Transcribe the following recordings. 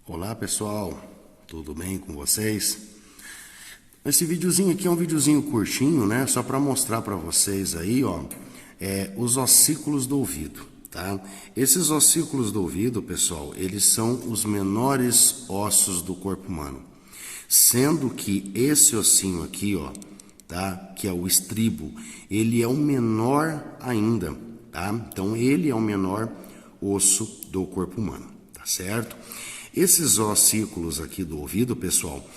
Olá pessoal, tudo bem com vocês? Esse videozinho aqui é um videozinho curtinho, né? Só para mostrar para vocês aí, ó, os ossículos do ouvido, tá? Esses ossículos do ouvido, pessoal, eles são os menores ossos do corpo humano, sendo que esse ossinho aqui, ó, tá? Que é o estribo, ele é o menor ainda, tá? Então ele é o menor osso do corpo humano, tá certo? Esses ossículos aqui do ouvido, pessoal,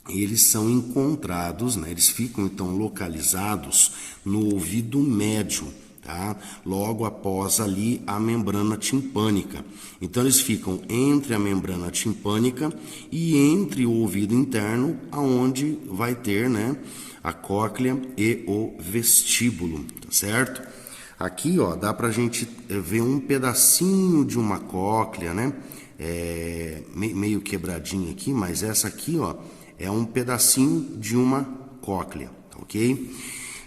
eles são encontrados, né? Eles ficam então localizados no ouvido médio, tá? Logo após ali a membrana timpânica. Então eles ficam entre a membrana timpânica e entre o ouvido interno, aonde vai ter, né, a cóclea e o vestíbulo, tá certo? Aqui, ó, dá pra gente ver um pedacinho de uma cóclea, né? Meio quebradinho aqui, mas essa aqui, ó, é um pedacinho de uma cóclea, ok?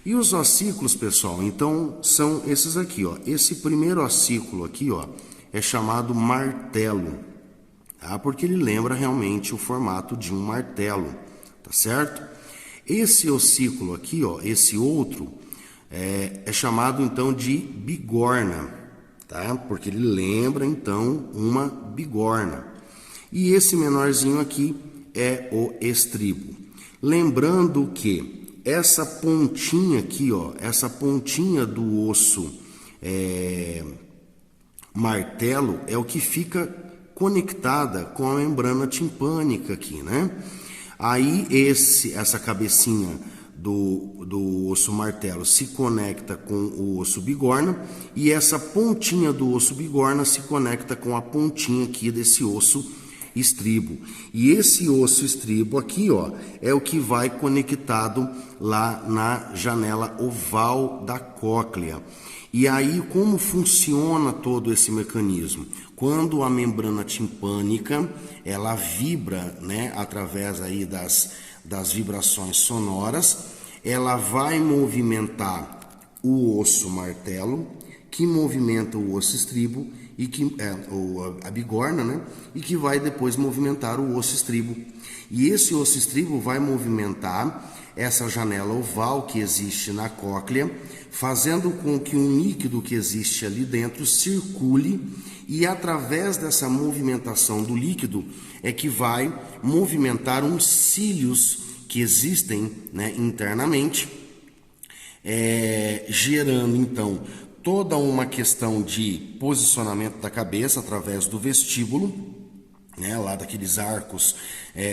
E os ossículos, pessoal, então são esses aqui, ó. Esse primeiro ossículo aqui, ó, é chamado martelo, tá? Porque ele lembra realmente o formato de um martelo, tá certo? Esse ossículo aqui, ó, esse outro, é chamado então de bigorna, tá? Porque ele lembra então uma bigorna. E esse menorzinho aqui é o estribo. Lembrando que essa pontinha aqui, ó, essa pontinha do osso martelo é o que fica conectada com a membrana timpânica aqui, né? Aí essa cabecinha do osso martelo se conecta com o osso bigorna e essa pontinha do osso bigorna se conecta com a pontinha aqui desse osso estribo. E esse osso estribo aqui, ó, é o que vai conectado lá na janela oval da cóclea. E aí como funciona todo esse mecanismo? Quando a membrana timpânica, ela vibra, né, através aí das vibrações sonoras, ela vai movimentar o osso martelo, que movimenta o osso estribo, e que a bigorna, né? E que vai depois movimentar o osso estribo. E esse osso estribo vai movimentar essa janela oval que existe na cóclea, fazendo com que um líquido que existe ali dentro circule, e através dessa movimentação do líquido é que vai movimentar uns cílios que existem, né, internamente, gerando então toda uma questão de posicionamento da cabeça através do vestíbulo, né, lá daqueles arcos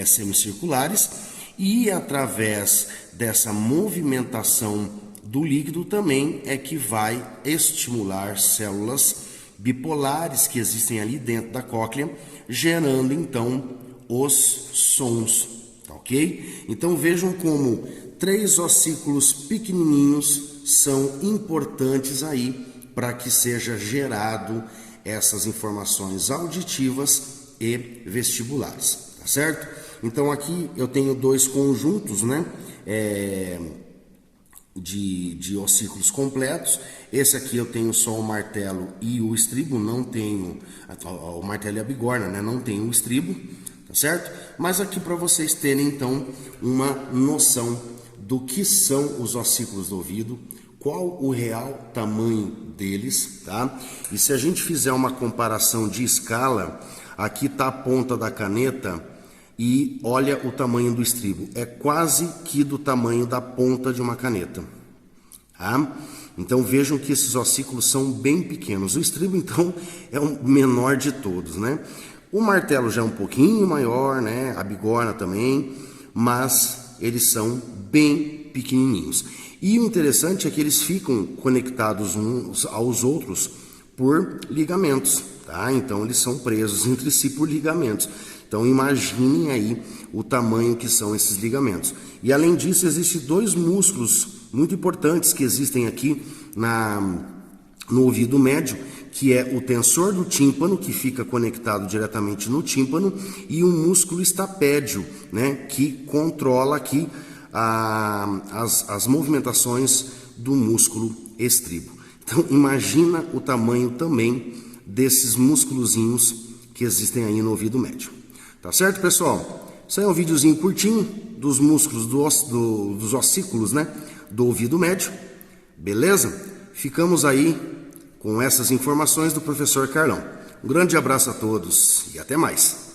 semicirculares, e através dessa movimentação do líquido também é que vai estimular células bipolares que existem ali dentro da cóclea, gerando então os sons, tá ok? Então vejam como 3 ossículos pequenininhos são importantes aí para que seja gerado essas informações auditivas e vestibulares, tá certo? Então aqui eu tenho 2 conjuntos, né, de ossículos completos. Esse aqui eu tenho só o martelo e o estribo, não tenho o martelo e a bigorna, né, não tenho o estribo, tá certo? Mas aqui para vocês terem então uma noção do que são os ossículos do ouvido, qual o real tamanho deles, tá? E se a gente fizer uma comparação de escala, aqui está a ponta da caneta e olha o tamanho do estribo, é quase que do tamanho da ponta de uma caneta, tá? Então vejam que esses ossículos são bem pequenos. O estribo então é o menor de todos, né? O martelo já é um pouquinho maior, né? A bigorna também, mas eles são bem pequenininhos. E o interessante é que eles ficam conectados uns aos outros por ligamentos, tá? Então eles são presos entre si por ligamentos. Então imaginem aí o tamanho que são esses ligamentos. E além disso, existem 2 músculos muito importantes que existem aqui no ouvido médio, que é o tensor do tímpano, que fica conectado diretamente no tímpano, e o músculo estapédio, né, que controla aqui as movimentações do músculo estribo. Então imagina o tamanho também desses músculozinhos que existem aí no ouvido médio. Tá certo, pessoal? Isso aí é um videozinho curtinho dos músculos dos ossículos, né, do ouvido médio. Beleza? Ficamos aí com essas informações do professor Carlão. Um grande abraço a todos e até mais.